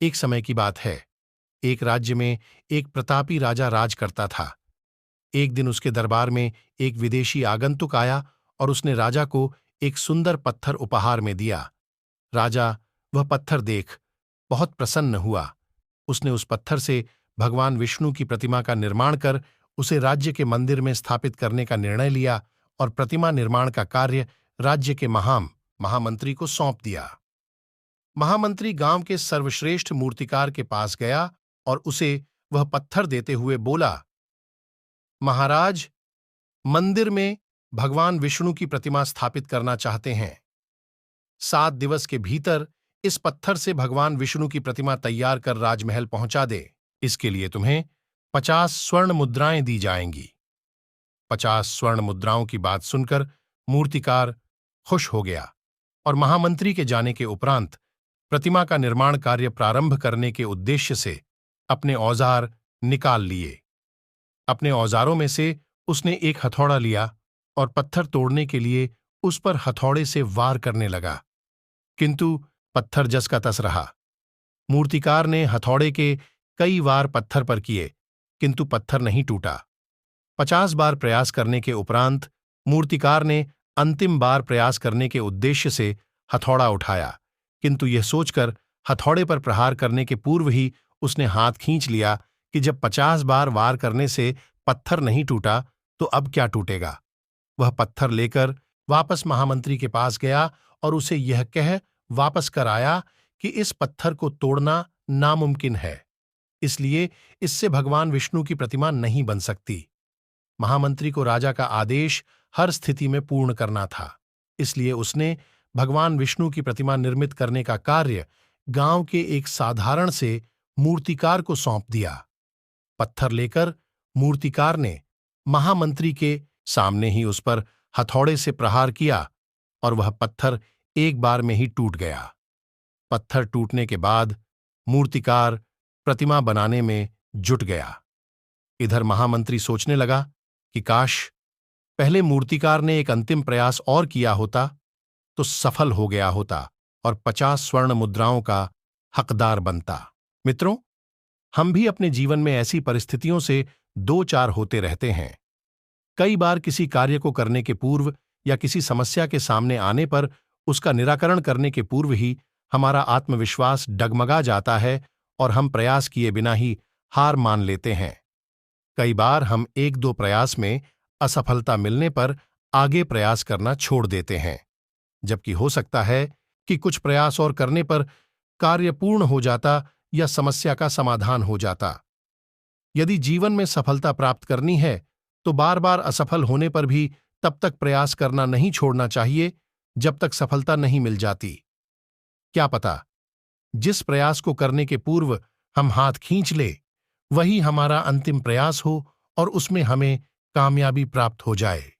एक समय की बात है। एक राज्य में एक प्रतापी राजा राज करता था। एक दिन उसके दरबार में एक विदेशी आगंतुक आया और उसने राजा को एक सुंदर पत्थर उपहार में दिया। राजा वह पत्थर देख बहुत प्रसन्न हुआ। उसने उस पत्थर से भगवान विष्णु की प्रतिमा का निर्माण कर उसे राज्य के मंदिर में स्थापित करने का निर्णय लिया और प्रतिमा निर्माण का कार्य राज्य के महामंत्री को सौंप दिया। महामंत्री गांव के सर्वश्रेष्ठ मूर्तिकार के पास गया और उसे वह पत्थर देते हुए बोला, महाराज, मंदिर में भगवान विष्णु की प्रतिमा स्थापित करना चाहते हैं। 7 दिवस के भीतर इस पत्थर से भगवान विष्णु की प्रतिमा तैयार कर राजमहल पहुंचा दे। इसके लिए तुम्हें 50 स्वर्ण मुद्राएं दी जाएंगी। 50 स्वर्ण मुद्राओं की बात सुनकर मूर्तिकार खुश हो गया और महामंत्री के जाने के उपरांत प्रतिमा का निर्माण कार्य प्रारंभ करने के उद्देश्य से अपने औजार निकाल लिए। अपने औजारों में से उसने एक हथौड़ा लिया और पत्थर तोड़ने के लिए उस पर हथौड़े से वार करने लगा, किंतु पत्थर जस का तस रहा। मूर्तिकार ने हथौड़े के कई वार पत्थर पर किए, किंतु पत्थर नहीं टूटा। 50 बार प्रयास करने के उपरांत मूर्तिकार ने अंतिम बार प्रयास करने के उद्देश्य से हथौड़ा उठाया, किंतु यह सोचकर हथौड़े पर प्रहार करने के पूर्व ही उसने हाथ खींच लिया कि जब 50 बार वार करने से पत्थर नहीं टूटा तो अब क्या टूटेगा। वह पत्थर लेकर वापस महामंत्री के पास गया और उसे यह कह वापस कर आया कि इस पत्थर को तोड़ना नामुमकिन है, इसलिए इससे भगवान विष्णु की प्रतिमा नहीं बन सकती। महामंत्री को राजा का आदेश हर स्थिति में पूर्ण करना था, इसलिए उसने भगवान विष्णु की प्रतिमा निर्मित करने का कार्य गांव के एक साधारण से मूर्तिकार को सौंप दिया। पत्थर लेकर मूर्तिकार ने महामंत्री के सामने ही उस पर हथौड़े से प्रहार किया और वह पत्थर एक बार में ही टूट गया। पत्थर टूटने के बाद मूर्तिकार प्रतिमा बनाने में जुट गया। इधर महामंत्री सोचने लगा कि काश पहले मूर्तिकार ने एक अंतिम प्रयास और किया होता तो सफल हो गया होता और 50 स्वर्ण मुद्राओं का हकदार बनता। मित्रों, हम भी अपने जीवन में ऐसी परिस्थितियों से दो चार होते रहते हैं। कई बार किसी कार्य को करने के पूर्व या किसी समस्या के सामने आने पर उसका निराकरण करने के पूर्व ही हमारा आत्मविश्वास डगमगा जाता है और हम प्रयास किए बिना ही हार मान लेते हैं। कई बार हम 1-2 प्रयास में असफलता मिलने पर आगे प्रयास करना छोड़ देते हैं, जबकि हो सकता है कि कुछ प्रयास और करने पर कार्य पूर्ण हो जाता या समस्या का समाधान हो जाता। यदि जीवन में सफलता प्राप्त करनी है तो बार बार असफल होने पर भी तब तक प्रयास करना नहीं छोड़ना चाहिए जब तक सफलता नहीं मिल जाती। क्या पता, जिस प्रयास को करने के पूर्व हम हाथ खींच ले वही हमारा अंतिम प्रयास हो और उसमें हमें कामयाबी प्राप्त हो जाए।